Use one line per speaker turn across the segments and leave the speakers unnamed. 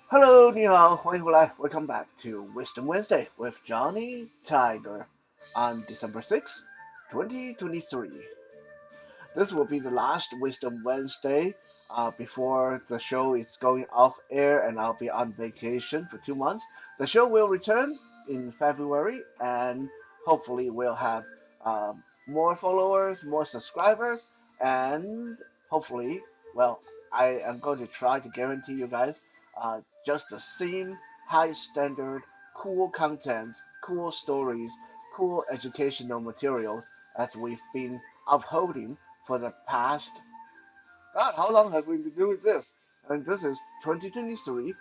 Hello，你好，欢迎回来，Welcome back to Wisdom Wednesday with Johnny Tiger on December 6th, 2023. This will be the last Wisdom Wednesday before the show is going off air and I'll be on vacation for 2 months. The show will return in February and hopefully we'll have more followers, more subscribers, and hopefully, well, I am going to try to guarantee you guys just the same high standard, cool content, cool stories, cool educational materials as we've been upholding for the past, God, how long have we been doing this? And this is 2023.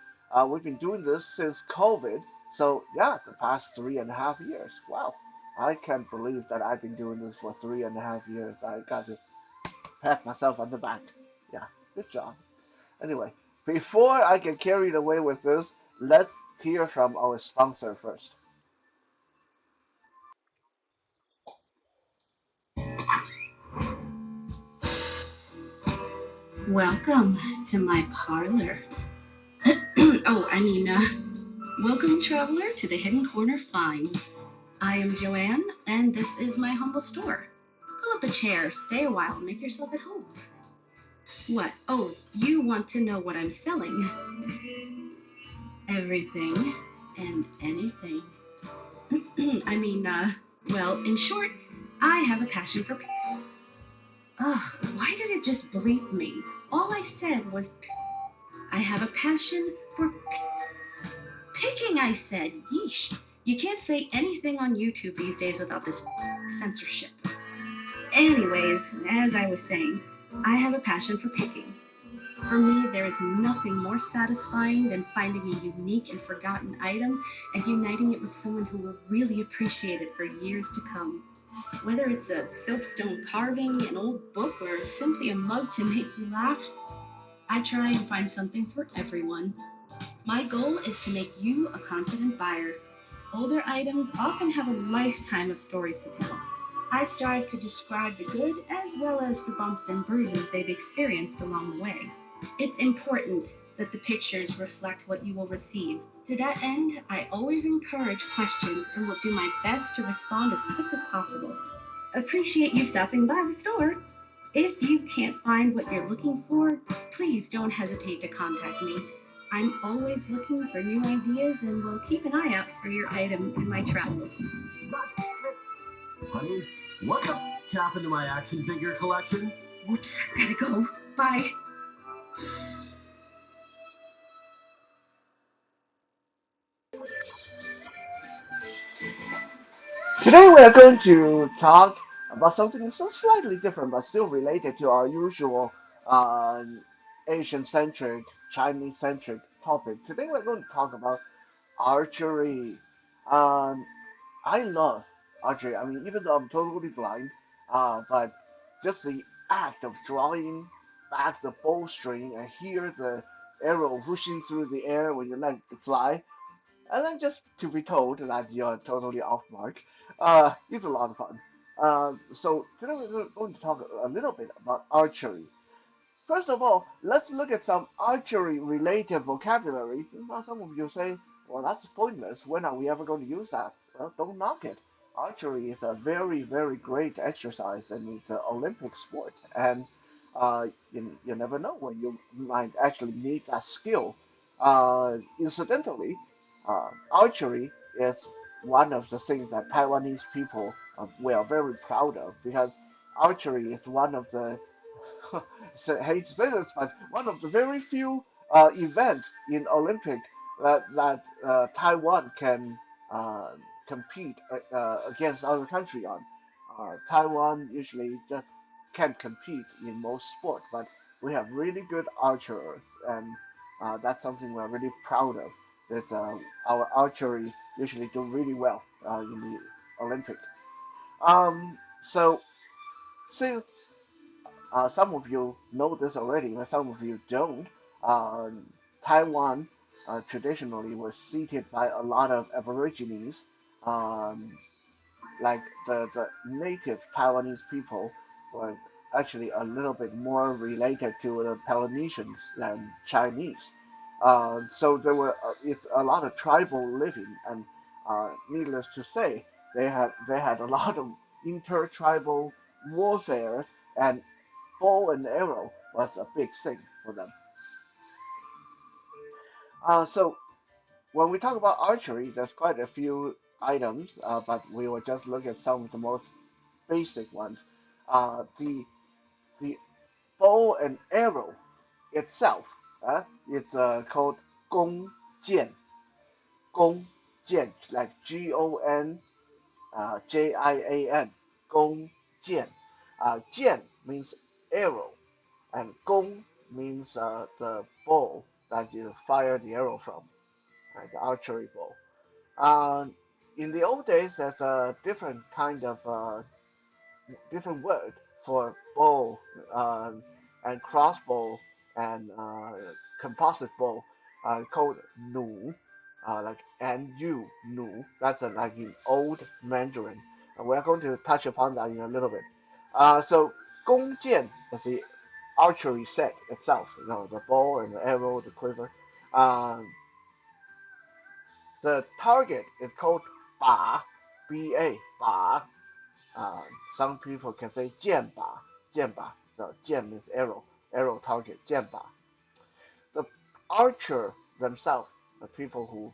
We've been doing this since COVID. So, yeah, the past 3.5 years. Wow. I can't believe that I've been doing this for 3.5 years. I got to pat myself on the back. Yeah, good job. Anyway, before I get carried away with this, let's hear from our sponsor first.
Welcome to my parlor. Welcome, traveler, to the Hidden Corner Finds. I am Joanne, and this is my humble store. Pull up a chair, stay a while, make yourself at home. What? Oh, you want to know what I'm selling? Everything and anything. In short, I have a passion for. Ugh, why did it just bleep me? All I said was, I have a passion for picking, I said. Yeesh. You can't say anything on YouTube these days without this censorship. Anyways, as I was saying, I have a passion for picking. For me, there is nothing more satisfying than finding a unique and forgotten item and uniting it with someone who will really appreciate it for years to come. Whether it's a soapstone carving, an old book, or simply a mug to make you laugh, I try and find something for everyone. My goal is to make you a confident buyer. Older items often have a lifetime of stories to tell. I strive to describe the good as well as the bumps and bruises they've experienced along the way. It's important that the pictures reflect what you will receive. To that end, I always encourage questions and will do my best to respond as quick as possible. Appreciate you stopping by the store. If you can't find what you're looking for, please don't hesitate to contact me. I'm always looking for new ideas and will keep an eye out for your item in my travels.
Honey, what the happened to my action figure collection?
Whoops, gotta go. Bye.
Today we are going to talk about something so slightly different but still related to our usual uh, Asian-centric, Chinese-centric topic. Today we're going to talk about archery. Um, I love archery. I mean, even though I'm totally blind, but just the act of drawing back the bowstring and hear the arrow whooshing through the air when you let it fly, and then just to be told that you're totally off mark, is a lot of fun. So today we're going to talk a little bit about archery. First of all, let's look at some archery-related vocabulary. Now, some of you say, well, that's pointless. When are we ever going to use that? Well, don't knock it. Archery is a very, very great exercise, and it's an Olympic sport. And you never know when you might actually need that skill. Incidentally, archery is one of the things that Taiwanese people we are very proud of because archery is one of the so, I hate to say this, but one of the very few events in Olympic that Taiwan can uh, compete against other country on. Taiwan usually just can't compete in most sport, but we have really good archers, and that's something we're really proud of. That our archery usually do really well in the Olympic. So since some of you know this already, but some of you don't. Uh, Taiwan traditionally was seated by a lot of Aborigines, um, like the native Taiwanese people were actually a little bit more related to the Polynesians than Chinese. So there were it's a lot of tribal living, and needless to say, they had a lot of intertribal warfare, and bow and arrow was a big thing for them. So when we talk about archery, there's quite a few items, but we will just look at some of the most basic ones. The bow and arrow itself, it's called gong jian. Gong jian, like Jian, gong jian. Jian means arrow, and gong means the bow that you fire the arrow from, right, the archery bow. Uh, in the old days, there's a different word for bow and crossbow and composite bow called nu, like nu, nu. That's like in old Mandarin. We're going to touch upon that in a little bit. So 弓箭 is the archery set itself, the bow and the arrow, the quiver. Um, the target is called ba, ba, ba. Uh, some people can say 箭靶, 箭靶. The 箭 means arrow, arrow target, 箭靶. The archer themselves, the people who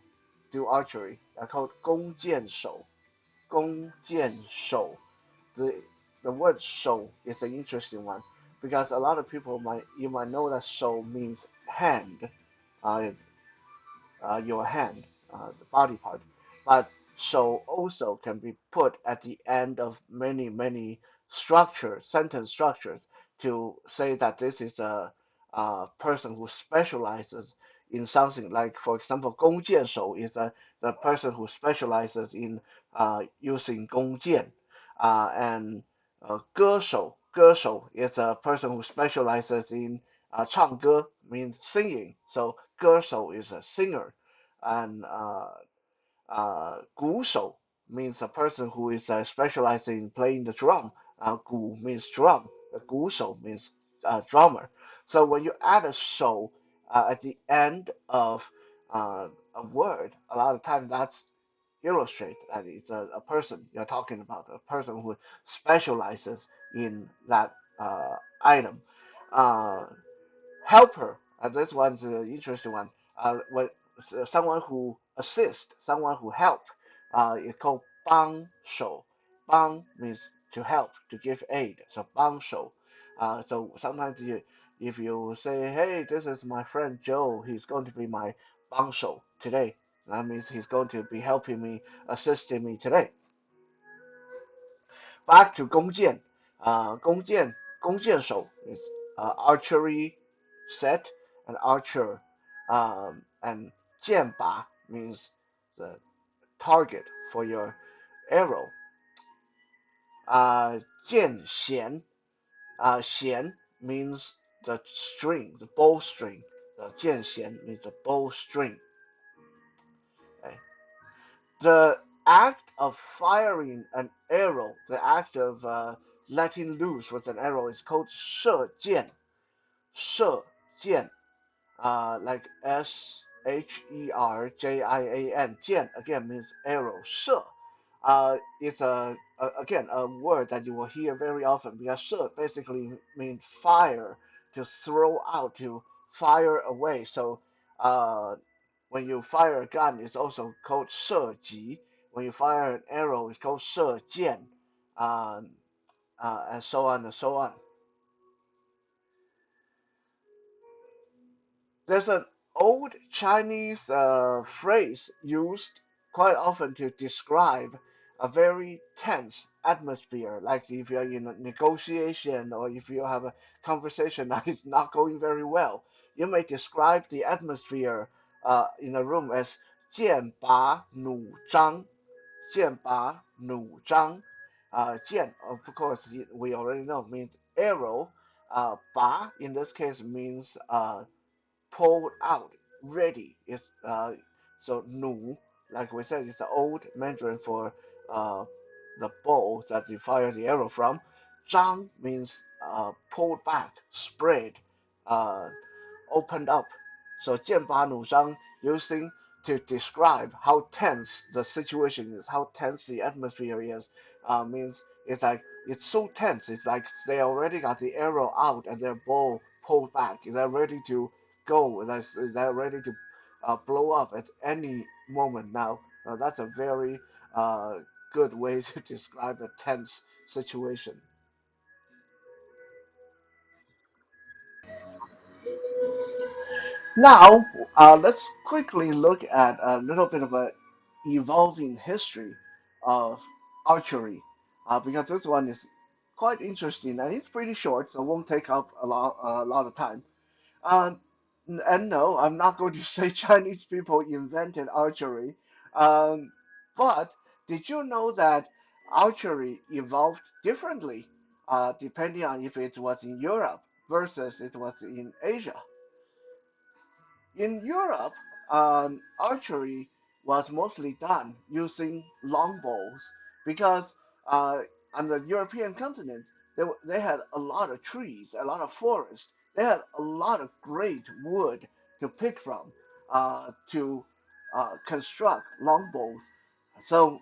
do archery, are called 弓箭手, 弓箭手. The the word 手 is an interesting one because a lot of people might know that 手 means hand, uh, your hand, the body part. But so also can be put at the end of many structures, sentence structures, to say that this is a person who specializes in something. Like, for example, 弓箭手 is the person who specializes in using 弓箭, and 歌手 is a person who specializes in 唱歌 means singing. So 歌手 is a singer, and 鼓手 means a person who is specialized in playing the drum. 鼓 means drum. 鼓手 means drummer. So when you add a 手 at the end of a word, a lot of times that's illustrate that it's a person you're talking about, a person who specializes in that item. Uh, Helper, this one's an interesting one. When someone who assists, someone who help, it's called 帮手. 帮 means to help, to give aid. So 帮手. So sometimes if you say, hey, this is my friend Joe, he's going to be my 帮手 today. That means he's going to be helping me, assisting me today. Back to 弓箭. 弓箭手 is archery set, and archer. And 箭靶 means the target for your arrow. 箭弦, 弦 means the string, the bow string. The 箭弦 means the bow string. Okay. The act of firing an arrow, the act of letting loose with an arrow is called 射箭. 射箭, like Sherjian. 箭 again means arrow. 射 is again a word that you will hear very often because 射 basically means fire, to throw out, to fire away. So when you fire a gun, it's also called 射击. When you fire an arrow, it's called 射箭, uh, and so on and so on. There's an old Chinese phrase used quite often to describe a very tense atmosphere, like if you're in a negotiation or if you have a conversation that is not going very well. You may describe the atmosphere in a room as 剑拔弩张. 剑拔弩张. 剑, of course, we already know, means arrow. 拔, in this case, means pulled out, ready. It's so nu, like we said, it's the old Mandarin for uh, the bow that you fire the arrow from. Zhang means pulled back, spread, uh, opened up. So 剑拔弩张 using to describe how tense the situation is, how tense the atmosphere is, means it's like it's so tense. It's like they already got the arrow out and their bow pulled back. They're ready to go. They're ready to blow up at any moment now. That's a very good way to describe a tense situation. Now, let's quickly look at a little bit of a evolving history of archery, because this one is quite interesting and it's pretty short, so it won't take up a lot of time. Um, and no, I'm not going to say Chinese people invented archery, um, but did you know that archery evolved differently, depending on if it was in Europe versus it was in Asia? In Europe, archery was mostly done using longbows because on the European continent they had a lot of trees, a lot of forest. They had a lot of great wood to pick from to construct longbows. So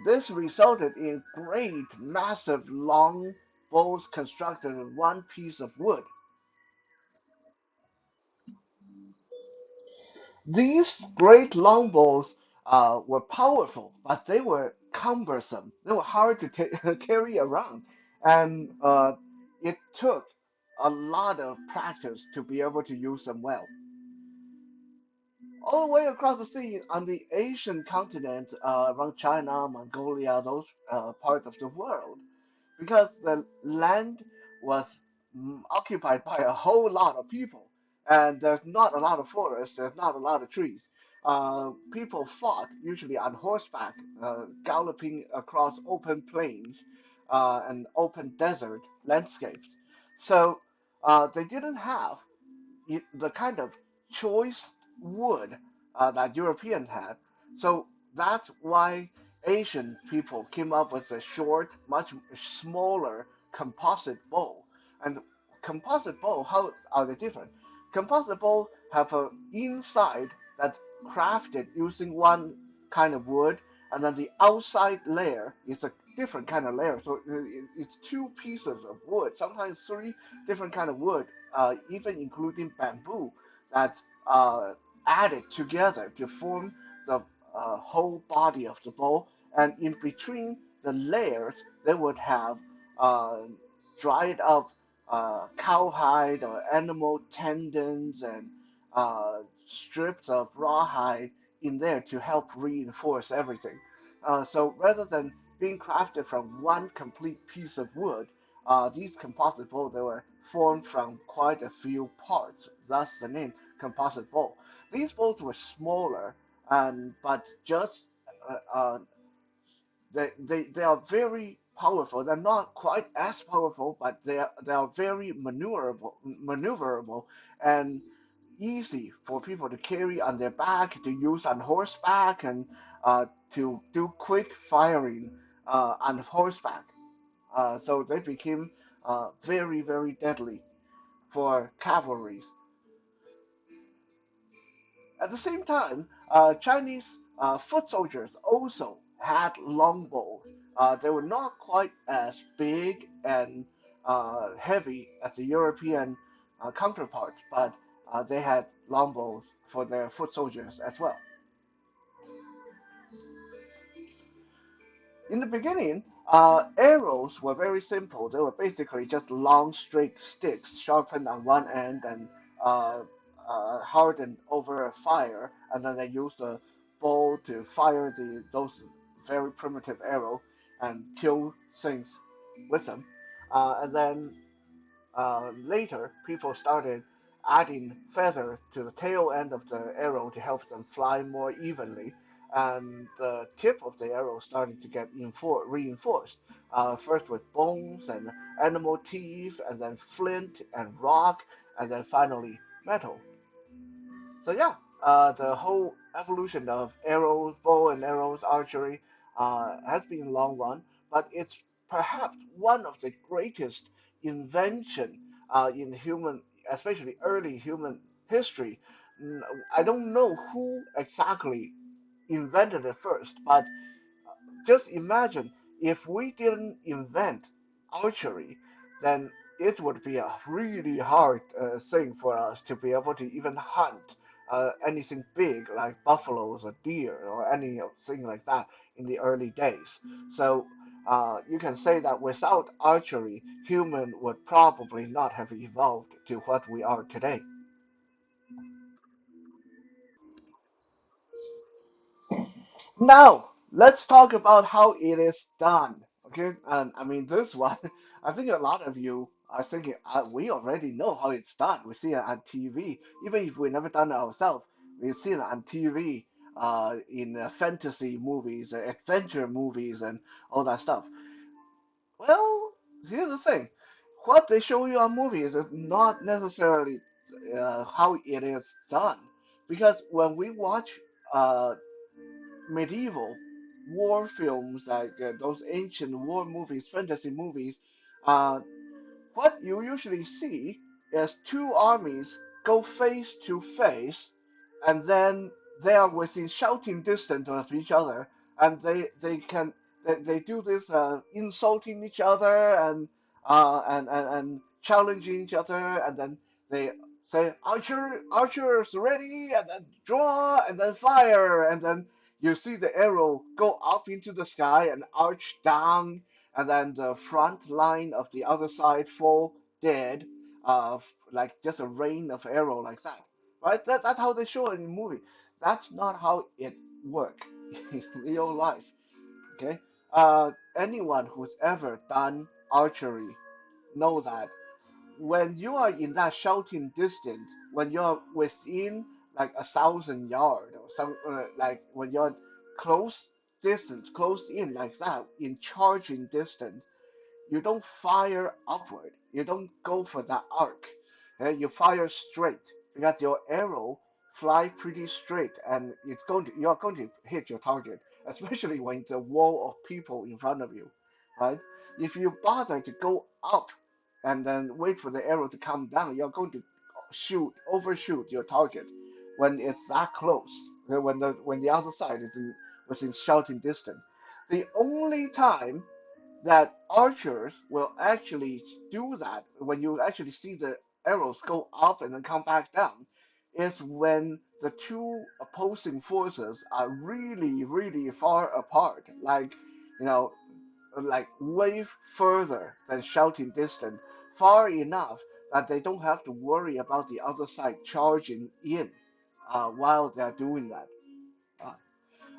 this resulted in great, massive long bows constructed with one piece of wood. These great longbows were powerful, but they were cumbersome. They were hard to carry around, and it took a lot of practice to be able to use them well. All the way across the sea on the Asian continent, around China, Mongolia, those parts of the world, because the land was occupied by a whole lot of people, and there's not a lot of forests, there's not a lot of trees. People fought usually on horseback, galloping across open plains and open desert landscapes. So they didn't have the kind of choice wood that Europeans had. So that's why Asian people came up with a short, much smaller composite bow. And composite bow, how are they different? Composite bow have a inside that's crafted using one kind of wood, and then the outside layer is a different kind of layer. So it's two pieces of wood, sometimes three different kind of wood, even including bamboo, that's added together to form the whole body of the bow. And in between the layers, they would have uh, dried up cowhide or animal tendons and strips of rawhide in there to help reinforce everything. So rather than being crafted from one complete piece of wood, these composite bowls they were formed from quite a few parts, thus the name composite bowl. These bowls were smaller, and but just they are very powerful. They're not quite as powerful, but they are very maneuverable, and easy for people to carry on their back, to use on horseback, and to do quick firing on horseback. So they became very, very deadly for cavalry. At the same time, Chinese foot soldiers also had longbows. They were not quite as big and heavy as the European counterparts, but they had longbows for their foot soldiers as well. In the beginning, arrows were very simple. They were basically just long, straight sticks sharpened on one end and uh, hardened over a fire, and then they used a bow to fire those very primitive arrow and kill things with them. And then later, people started adding feathers to the tail end of the arrow to help them fly more evenly. And the tip of the arrow started to get reinforced, first with bones and animal teeth, and then flint and rock, and then finally metal. So yeah, the whole evolution of arrows, bow and arrows, archery has been a long one, but it's perhaps one of the greatest invention in human, especially early human history. I don't know who exactly invented it first, but just imagine if we didn't invent archery, then it would be a really hard thing for us to be able to even hunt anything big like buffaloes or deer or anything like that in the early days. So you can say that without archery, human would probably not have evolved to what we are today. Now, let's talk about how it is done. Okay, and I mean this one, I think a lot of you are thinking we already know how it's done. We see it on TV, even if we never done it ourselves. We see it on TV, in fantasy movies, adventure movies, and all that stuff. Well, here's the thing: what they show you on movies is not necessarily how it is done, because when we watch medieval war films, like those ancient war movies, fantasy movies, uh, what you usually see is two armies go face to face, and then they are within shouting distance of each other, and they do this insulting each other and challenging each other, and then they say archers ready, and then draw, and then fire, and then you see the arrow go up into the sky and arch down, and then the front line of the other side fall dead, like just a rain of arrow like that, right? That's how they show it in the movie. That's not how it work in real life. Okay, anyone who's ever done archery know that when you are in that shouting distance, when you're within like 1,000 yards or some like when you're close distance, close in like that, in charging distance, you don't fire upward. You don't go for that arc. You fire straight because your arrow fly pretty straight and you're going to hit your target, especially when it's a wall of people in front of you, right? If you bother to go up and then wait for the arrow to come down, you're going to overshoot your target when it's that close. When the other side is within shouting distance. The only time that archers will actually do that when you actually see the arrows go up and then come back down is when the two opposing forces are really, really far apart, like, you know, like way further than shouting distance, far enough that they don't have to worry about the other side charging in while they're doing that. Uh,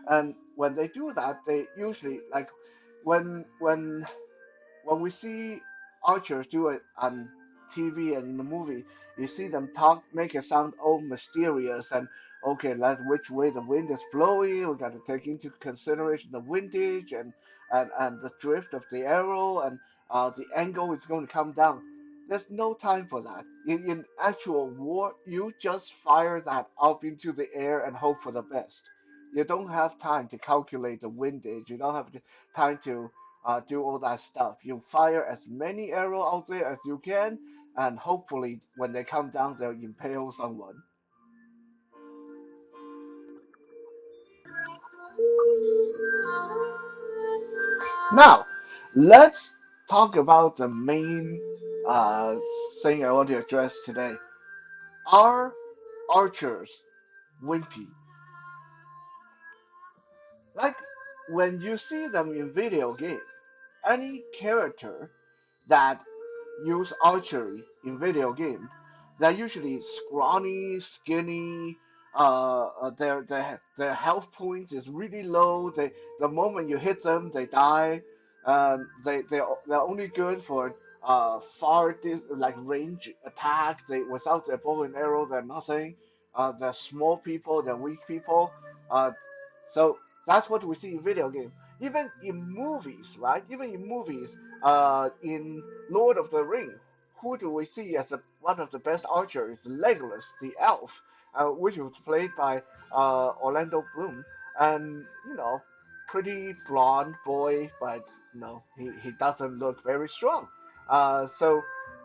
and when they do that, they usually like when we see archers do it on TV and in the movie, you see them talk, make it sound all mysterious and okay, like which way the wind is blowing. We got to take into consideration the windage and the drift of the arrow and the angle it's going to come down. There's no time for that. In actual war, you just fire that up into the air and hope for the best. You don't have time to calculate the windage. You don't have time to do all that stuff. You fire as many arrows out there as you can, and hopefully when they come down, they'll impale someone. Now, let's talk about the main uh, thing I want to address today. Are archers wimpy? Like when you see them in video game, any character that use archery in video games, they're usually scrawny, skinny. Their health points is really low. The moment you hit them, they die. They're only good for like range attack. They without their bow and arrow, they're nothing. They're small people. They're weak people. Uh, so that's what we see in video games. Even in movies, right? Even in movies, in Lord of the Ring, who do we see as one of the best archers? Legolas, the elf, which was played by Orlando Bloom, and pretty blonde boy, but he doesn't look very strong. So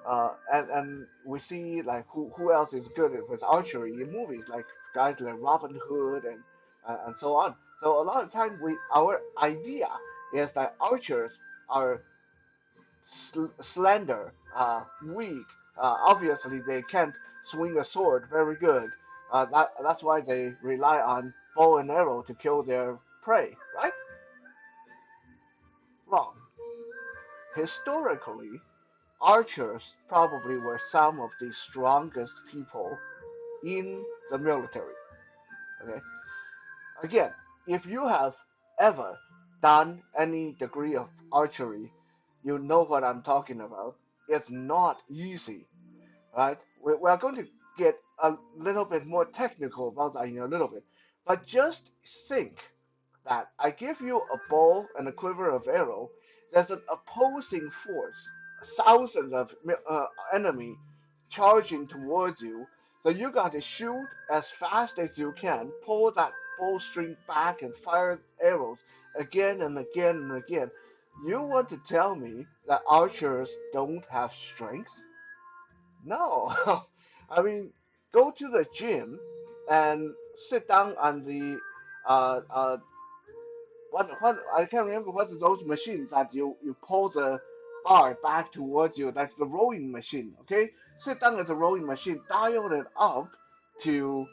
And we see like who else is good with archery in movies, like guys like Robin Hood and so on. So a lot of time our idea is that archers are slender, weak. Obviously, they can't swing a sword very good. That's why they rely on bow and arrow to kill their prey, right? Wrong. Historically, archers probably were some of the strongest people in the military. Okay. Again, if you have ever done any degree of archery, you know what I'm talking about. It's not easy, right? We're going to get a little bit more technical about that in a little bit. But just think that I give you a bow and a quiver of arrow, there's an opposing force, thousands of enemy charging towards you. So you got to shoot as fast as you can, pull that bowstring back and fire arrows again and again and again. You want to tell me that archers don't have strength? No. I mean, go to the gym and sit down on the what I can't remember what are those machines that you pull the bar back towards you. That's the rowing machine. Okay, sit down at the rowing machine, dial it up to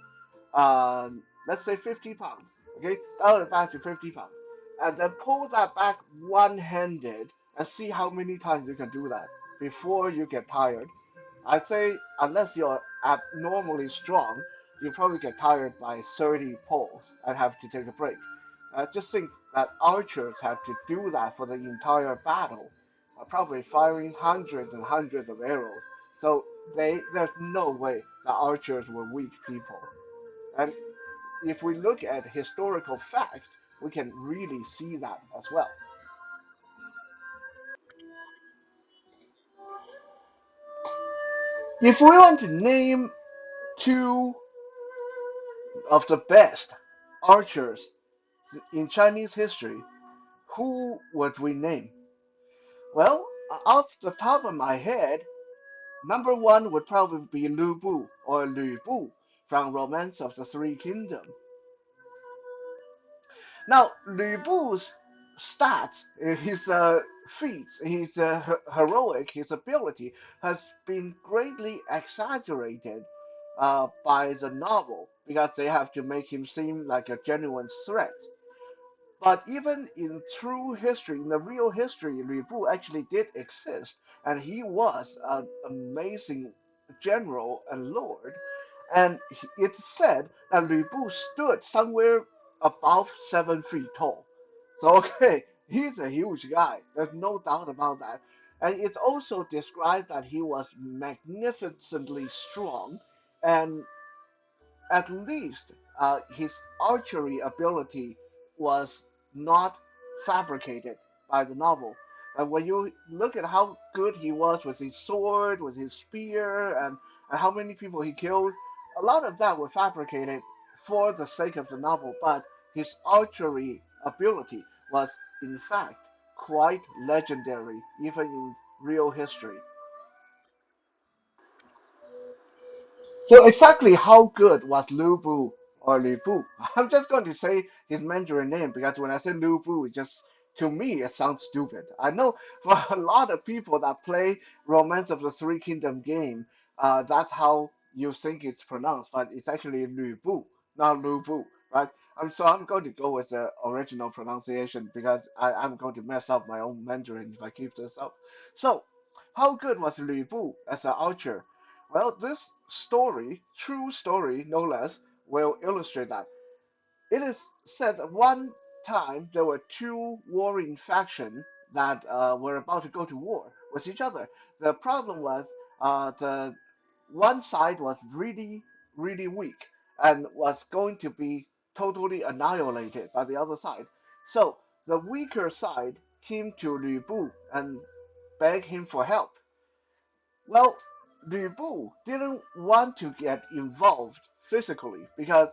let's say 50 pounds. Okay, dial it back to 50 pounds, and then pull that back one-handed and see how many times you can do that before you get tired. I'd say unless you're abnormally strong, you probably get tired by 30 pulls and have to take a break. Just think that archers have to do that for the entire battle, probably firing hundreds and hundreds of arrows. So there's no way the archers were weak people. And if we look at historical fact, we can really see that as well. If we want to name two of the best archers in Chinese history, who would we name? Well, off the top of my head, number one would probably be Lu Bu or Lu Bu from Romance of the Three Kingdoms. Now, Lu Bu's stats, his feats, his heroic, his ability has been greatly exaggerated by the novel because they have to make him seem like a genuine threat. But even in true history, in the real history, Lu Bu actually did exist, and he was an amazing general and lord. And it's said that Lu Bu stood somewhere above 7 feet tall. So okay, he's a huge guy. There's no doubt about that. And it's also described that he was magnificently strong, and at least his archery ability was not fabricated by the novel. And when you look at how good he was with his sword, with his spear, and how many people he killed, a lot of that was fabricated for the sake of the novel. But his archery ability was, in fact, quite legendary, even in real history. So exactly how good was Lu Bu or Lu Bu? I'm just going to say his Mandarin name because when I say Lu Bu, it just to me it sounds stupid. I know for a lot of people that play Romance of the Three Kingdom game, that's how you think it's pronounced, but it's actually Lu Bu, not Lu Bu, right? So I'm going to go with the original pronunciation because I'm going to mess up my own Mandarin if I keep this up. So, how good was Lu Bu as an archer? Well, this story, true story no less, will illustrate that. It is said that one time there were two warring factions that were about to go to war with each other. The problem was the one side was really, really weak and was going to be totally annihilated by the other side. So the weaker side came to Lu Bu and begged him for help. Well, Lu Bu didn't want to get involved physically because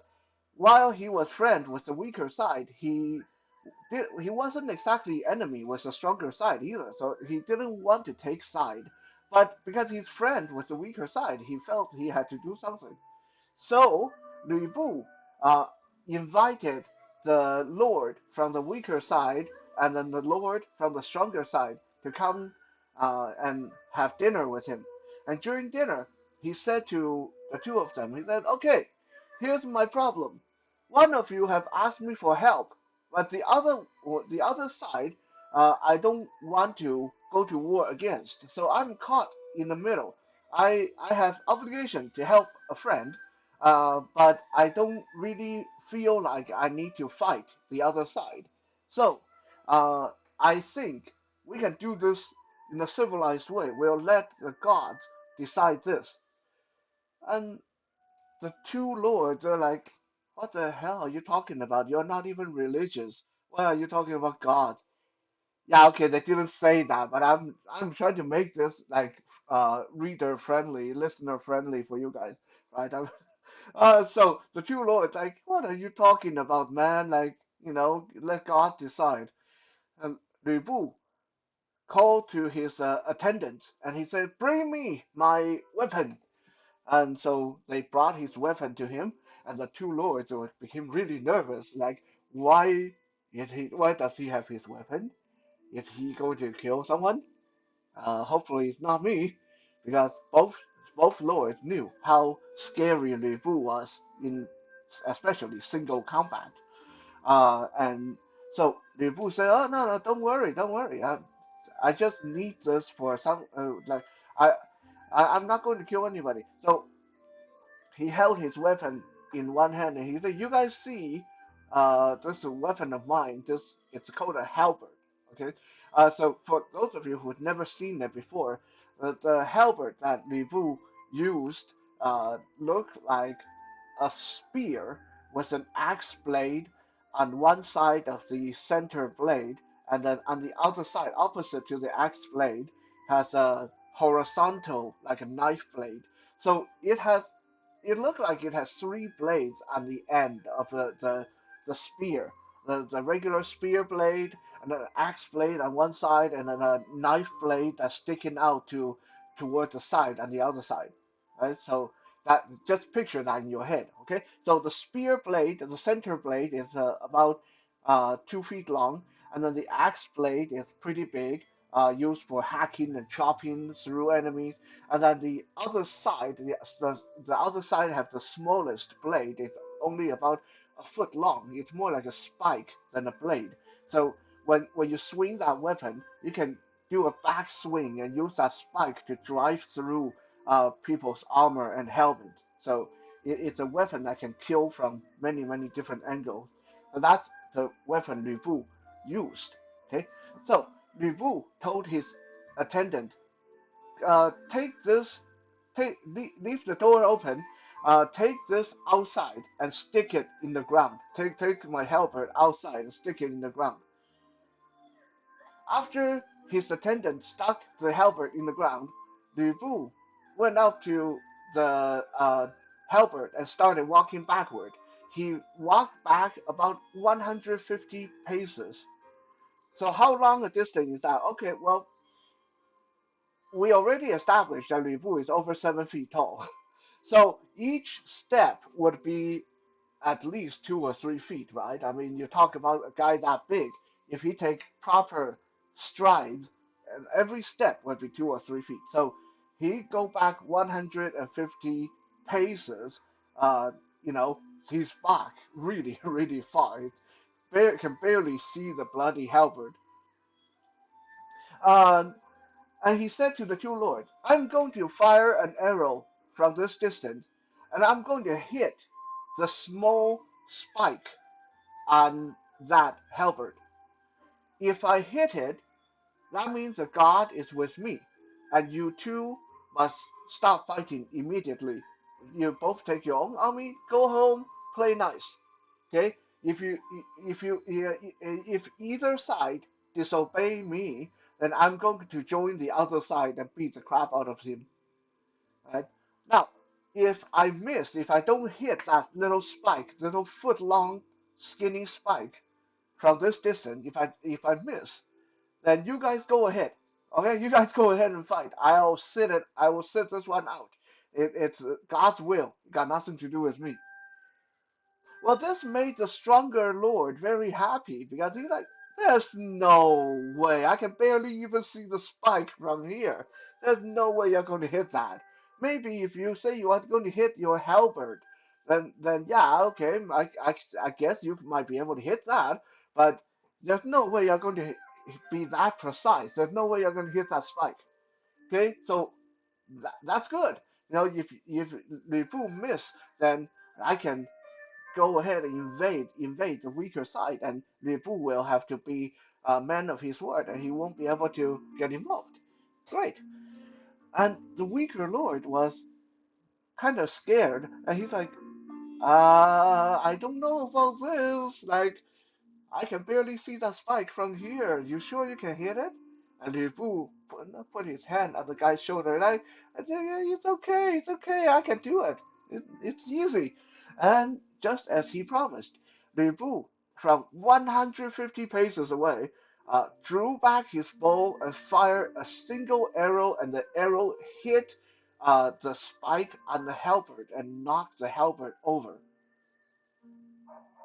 while he was friend with the weaker side, he wasn't exactly enemy with the stronger side either. So he didn't want to take side. But because his friend was the weaker side, he felt he had to do something. So Lu Bu uh, invited the lord from the weaker side and then the lord from the stronger side to come and have dinner with him. And during dinner, he said to the two of them, he said, "Okay, here's my problem. One of you have asked me for help, but the other side, I don't want to go to war against. So I'm caught in the middle. I have obligation to help a friend, but I don't really feel like I need to fight the other side. So I think we can do this in a civilized way. We'll let the gods decide this." And the two lords are like, "What the hell are you talking about? You're not even religious. Why are you talking about God?" Yeah, okay, they didn't say that, but I'm trying to make this like reader friendly, listener friendly for you guys, right? So the two lords like, "What are you talking about, man? Like, let God decide." And Lu Bu called to his attendant and he said, "Bring me my weapon." And so they brought his weapon to him, and the two lords became really nervous. Like, why does he have his weapon? Is he going to kill someone? Hopefully it's not me, because both lords knew how scary Lu Bu was in especially single combat. And so Lu Bu said, "Oh no, no, don't worry, don't worry. I just need this for some like I, I'm not going to kill anybody." So he held his weapon in one hand and he said, "You guys see, this is a weapon of mine. It's called a halberd." Okay, so for those of you who've never seen it before, the halberd that Li Bu used looked like a spear with an axe blade on one side of the center blade, and then on the other side, opposite to the axe blade, has a horizontal, like a knife blade. So it looked like it has three blades on the end of the spear. The regular spear blade, and then an axe blade on one side, and then a knife blade that's sticking out towards the side on the other side. Right? So that just picture that in your head. Okay. So the spear blade, the center blade, is about 2 feet long, and then the axe blade is pretty big, used for hacking and chopping through enemies. And then the other side have the smallest blade. It's only about a foot long. It's more like a spike than a blade. So when you swing that weapon, you can do a back swing and use that spike to drive through people's armor and helmet. So it's a weapon that can kill from many different angles. So that's the weapon Lu Bu used. Okay, so Lu Bu told his attendant, take this, leave the door open, take this outside and stick it in the ground. Take my halberd outside and stick it in the ground. After his attendant stuck the halberd in the ground, Lu Bu went up to the halberd and started walking backward. He walked back about 150 paces. So how long a distance is that? Okay, well, we already established that Lu Bu is over 7 feet tall. So each step would be at least 2 or 3 feet, right? I mean, you talk about a guy that big. If he take proper strides, and every step would be 2 or 3 feet. So he go back 150 paces. Uh, you know, he's back really, really far. Can barely see the bloody halberd. Uh, and he said to the two lords, "I'm going to fire an arrow from this distance, and I'm going to hit the small spike on that halberd. If I hit it, that means that God is with me, and you two must stop fighting immediately. You both take your own army, go home, play nice. Okay? If either side disobey me, then I'm going to join the other side and beat the crap out of him. Right? Now, if I don't hit that little spike, little foot long, skinny spike from this distance, if I miss, then you guys go ahead. Okay, you guys go ahead and fight. I'll sit it. I will sit this one out. It's God's will. It got nothing to do with me. Well, this made the stronger Lord very happy because he's like, there's no way. I can barely even see the spike from here. There's no way you're going to hit that. Maybe if you say you are going to hit your halberd, then yeah, okay, I guess you might be able to hit that, but there's no way you're going to be that precise. There's no way you're going to hit that spike. Okay, so that's good. If the boom miss, then I can go ahead and invade the weaker side, and Liu will have to be a man of his word, and he won't be able to get involved. Great. And the weaker lord was kind of scared, and he's like, I don't know about this. Like, I can barely see that spike from here. You sure you can hit it? And Liu put his hand on the guy's shoulder. Like, I said, yeah, it's okay, it's okay. I can do it. It's easy. And just as he promised, Liu from 150 paces away, drew back his bow and fired a single arrow, and the arrow hit the spike on the halberd and knocked the halberd over.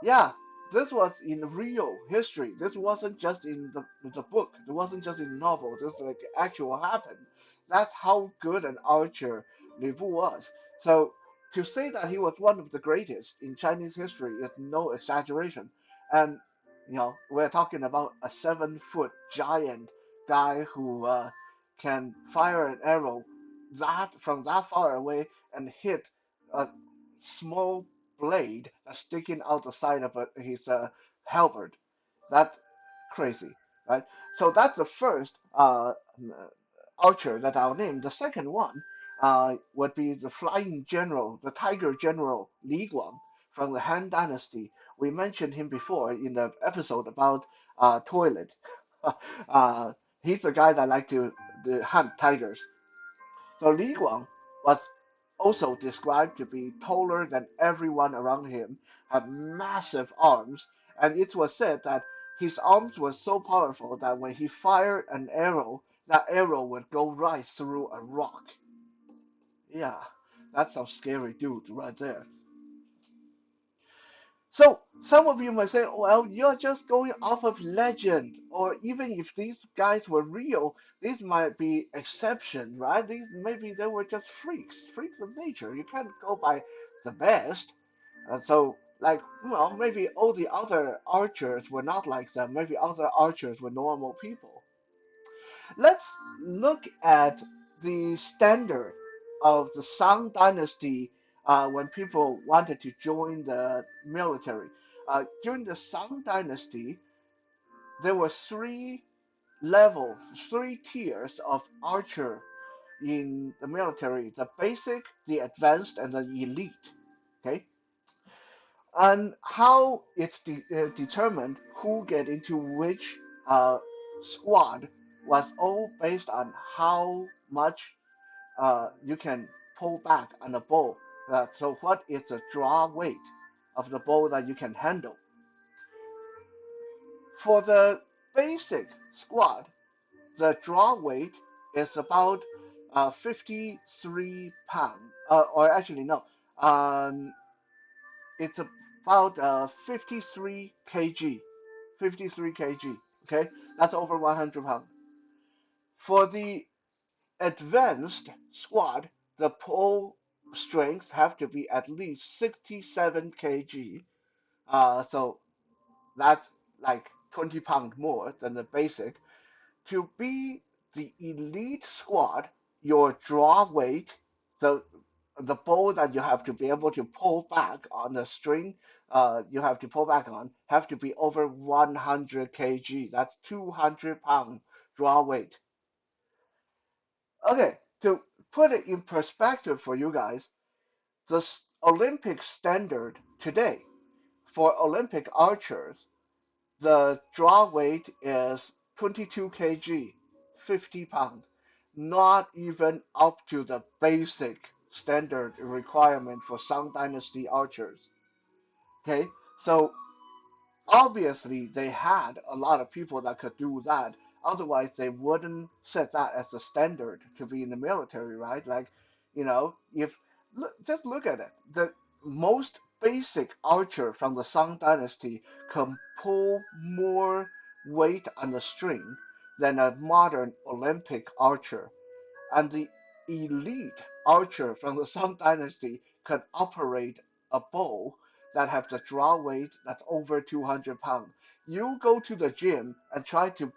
Yeah, this was in real history. This wasn't just in the book. It wasn't just in the novel. This like actual happened. That's how good an archer Li Bu was. So to say that he was one of the greatest in Chinese history is no exaggeration. And we're talking about a 7 foot giant guy who can fire an arrow that from that far away and hit a small blade that's sticking out the side of his halberd. That's crazy, right? So that's the first archer that I'll name. The second one would be the flying general, the tiger general Li Guang from the Han Dynasty. We mentioned him before in the episode about toilet. uh, he's the guy that liked to hunt tigers. So Li Guang was also described to be taller than everyone around him, had massive arms, and it was said that his arms were so powerful that when he fired an arrow, that arrow would go right through a rock. Yeah, that's some scary dude right there. So some of you might say, well, you're just going off of legend, or even if these guys were real, these might be exception, right? These maybe they were just freaks of nature. You can't go by the best. So like, maybe all the other archers were not like them. Maybe other archers were normal people. Let's look at the standard of the Song Dynasty when people wanted to join the military. During the Song Dynasty, there were three levels, three tiers of archer in the military: the basic, the advanced, and the elite. Okay, and how it's determined who get into which squad was all based on how much you can pull back on the bow. So what is the draw weight of the bow that you can handle? For the basic squad, the draw weight is about 53 pounds, or actually no, um, it's about 53 kg. 53 kg. Okay, that's over 100 pounds. For the advanced squad, the pull strength have to be at least 67 kg. So that's like 20 pounds more than the basic. To be the elite squad, your draw weight, the the bow that you have to be able to pull back on the string, you have to pull back on, have to be over 100 kg. That's 200-pound draw weight. Okay, to put it in perspective for you guys, the Olympic standard today for Olympic archers, the draw weight is 22 kg, 50 pounds, not even up to the basic standard requirement for Song Dynasty archers. Okay, so obviously they had a lot of people that could do that. Otherwise, they wouldn't set that as a standard to be in the military, right? Like, if just look at it, the most basic archer from the Song Dynasty can pull more weight on the string than a modern Olympic archer, and the elite archer from the Song Dynasty can operate a bow that have the draw weight that's over 200 pounds. You go to the gym and try to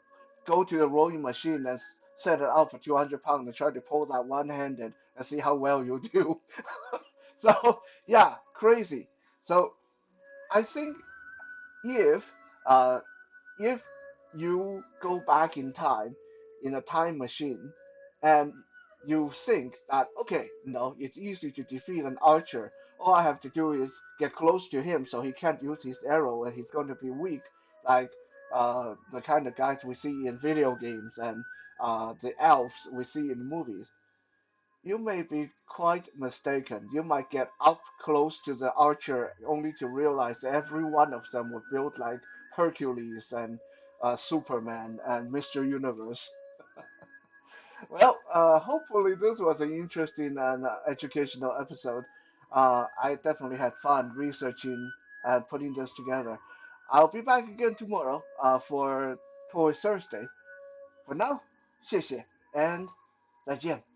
go to the rowing machine and set it up for 200 pounds and try to pull that one-handed and see how well you do. So yeah, crazy. So I think if uh, if you go back in time in a time machine and you think that okay, it's easy to defeat an archer. All I have to do is get close to him so he can't use his arrow and he's going to be weak, like the kind of guys we see in video games and the elves we see in movies. You may be quite mistaken. You might get up close to the archer only to realize every one of them were built like Hercules and Superman and Mr. Universe. Well, hopefully this was an interesting and educational episode. I definitely had fun researching and putting this together. I'll be back again tomorrow for Toy Thursday. For now, 谢谢 and 再见。